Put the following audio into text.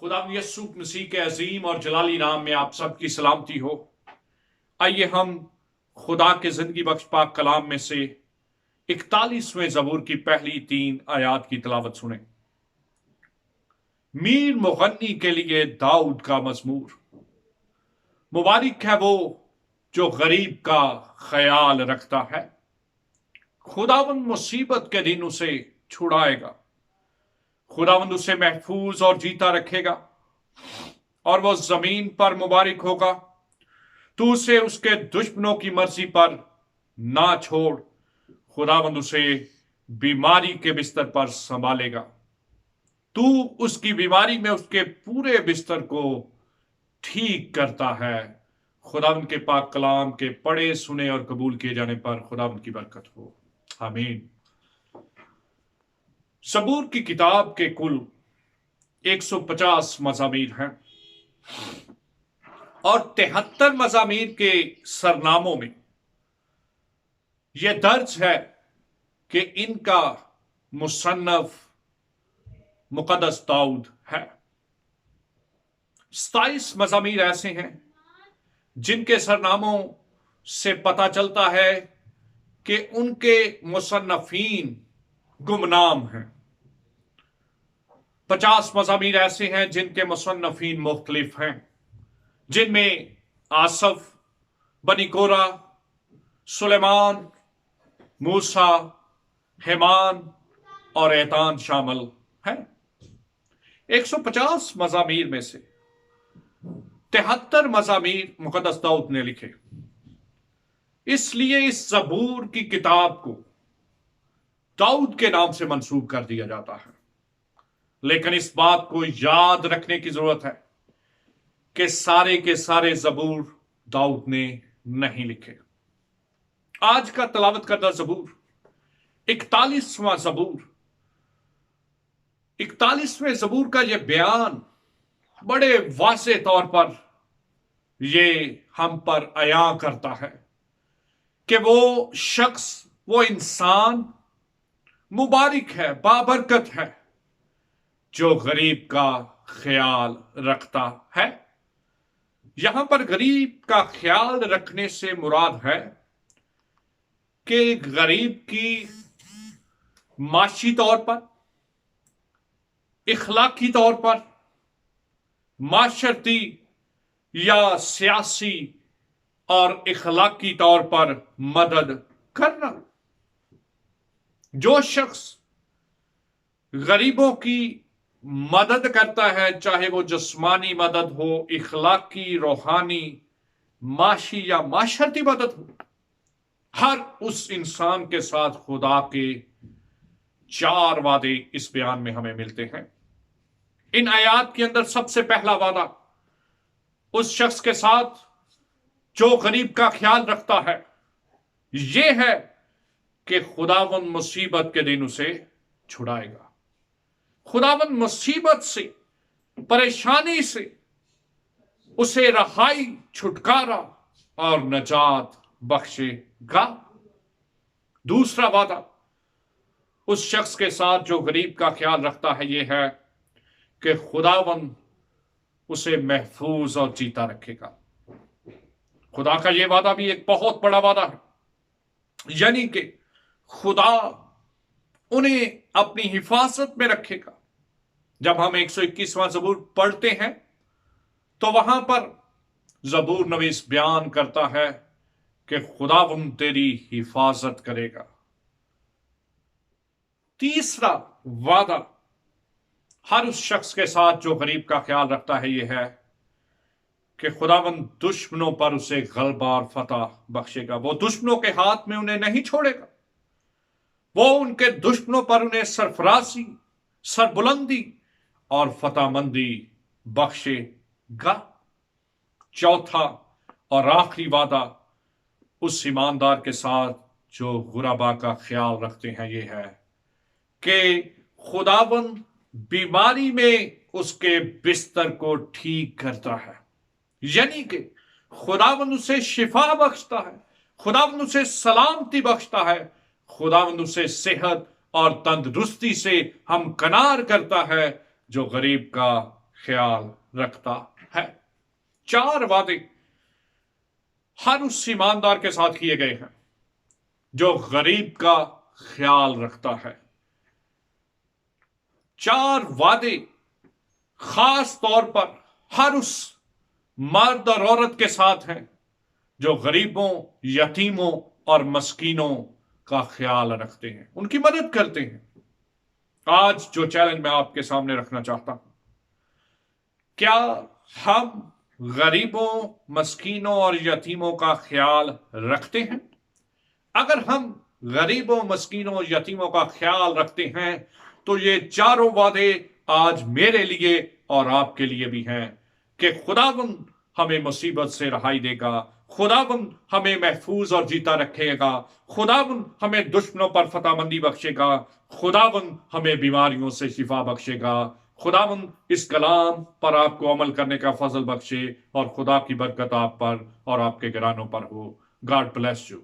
खुदा यस्सु मसीह के अजीम और जलाली नाम में आप सबकी सलामती हो। आइए हम खुदा के जिंदगी बख्श पाक कलाम में से 41वें ज़बूर की पहली 3 आयात की तिलावत सुने। मीर मुगन्नी के लिए दाऊद का मजमूर। मुबारक है वो जो गरीब का ख्याल रखता है। खुदावंद मुसीबत के दिन उसे छुड़ाएगा। खुदावंद उसे महफूज और जीता रखेगा और वो जमीन पर मुबारक होगा। तू उसे उसके दुश्मनों की मर्जी पर ना छोड़। खुदावंद उसे बीमारी के बिस्तर पर संभालेगा। तू उसकी बीमारी में उसके पूरे बिस्तर को ठीक करता है। खुदावंद के पाक कलाम के पढ़े सुने और कबूल किए जाने पर खुदावंद की बरकत हो। आमीन। ज़बूर की किताब के कुल 150 मज़ामीर हैं और 73 मज़ामीर के सरनामों में यह दर्ज है कि इनका मुसन्नफ मुक़द्दस दाऊद है। 27 मज़ामीर ऐसे हैं जिनके सरनामों से पता चलता है कि उनके मुसन्नफीन गुमनाम हैं। 50 मज़ामीर ऐसे हैं जिनके मुसन्नफीन मुख्तलिफ हैं, जिनमें आसफ, बनी कोरा, सुलेमान, मूसा, हेमान और एतान शामिल हैं। 150 मज़ामीर में से 73 मज़ामीर मुक़द्दस दाऊद ने लिखे। इसलिए इस ज़बूर की किताब को दाऊद के नाम से मंसूब कर दिया जाता है। लेकिन इस बात को याद रखने की जरूरत है कि सारे के सारे ज़बूर दाऊद ने नहीं लिखे। आज का तलावत करदा ज़बूर 41वां ज़बूर। 41वें ज़बूर का यह बयान बड़े वाज़े तौर पर यह हम पर अया करता है कि वो शख्स, वो इंसान मुबारक है, बाबरकत है जो गरीब का ख्याल रखता है। यहां पर गरीब का ख्याल रखने से मुराद है कि गरीब की माशी तौर पर, इखलाकी तौर पर, माशरती या सियासी और इखलाकी तौर पर मदद करना। जो शख्स गरीबों की मदद करता है, चाहे वो जिस्मानी मदद हो, इखलाकी, रूहानी, माशी या माशरती मदद हो, हर उस इंसान के साथ खुदा के 4 वादे इस बयान में हमें मिलते हैं। इन आयात के अंदर सबसे पहला वादा उस शख्स के साथ जो गरीब का ख्याल रखता है, यह है कि खुदावंद मुसीबत के दिन उसे छुड़ाएगा। खुदावंद मुसीबत से, परेशानी से उसे रहाई, छुटकारा और नजात बख्शेगा। दूसरा वादा उस शख्स के साथ जो गरीब का ख्याल रखता है, यह है कि खुदावंद उसे महफूज और जीता रखेगा। खुदा का यह वादा भी एक बहुत बड़ा वादा है, यानी कि खुदा उन्हें अपनी हिफाजत में रखेगा। जब हम 121वां ज़बूर पढ़ते हैं तो वहां पर ज़बूर नवीस बयान करता है कि खुदावंद तेरी हिफाजत करेगा। तीसरा वादा हर उस शख्स के साथ जो गरीब का ख्याल रखता है, यह है कि खुदावंद दुश्मनों पर उसे गलबा और फतह बख्शेगा। वो दुश्मनों के हाथ में उन्हें नहीं छोड़ेगा। वो उनके दुश्मनों पर उन्हें सरफराजी, सरबुलंदी और फतहमंदी बख्शेगा। चौथा और आखिरी वादा उस ईमानदार के साथ जो गुरबा का ख्याल रखते हैं, यह है कि खुदावंद बीमारी में उसके बिस्तर को ठीक करता है, यानी कि खुदावंद उसे शिफा बख्शता है, खुदावंद उसे सलामती बख्शता है, खुदावंद उसे सेहत और तंदुरुस्ती से हमकनार करता है जो गरीब का خیال رکھتا ہے۔ 4 وعدے ہر اس ایماندار کے ساتھ کیے گئے ہیں جو غریب کا خیال رکھتا ہے۔ 4 وعدے خاص طور پر ہر اس مرد اور عورت کے ساتھ ہیں جو غریبوں، یتیموں اور مسکینوں کا خیال رکھتے ہیں، ان کی مدد کرتے ہیں۔ آج جو چیلنج میں آپ کے سامنے رکھنا چاہتا ہوں، کیا ہم غریبوں، مسکینوں اور یتیموں کا خیال رکھتے ہیں؟ اگر ہم غریبوں، مسکینوں اور یتیموں کا خیال رکھتے ہیں تو یہ 4 وعدے آج میرے لیے اور آپ کے لیے بھی ہیں کہ خداوند ہمیں مصیبت سے رہائی دے گا، خداوند ہمیں محفوظ اور جیتا رکھے گا، خداوند ہمیں دشمنوں پر فتح مندی بخشے گا، خداوند ہمیں بیماریوں سے شفا بخشے گا، خداوند اس کلام پر آپ کو عمل کرنے کا فضل بخشے، اور خدا کی برکت آپ پر اور آپ کے گھرانوں پر ہو۔ God bless you.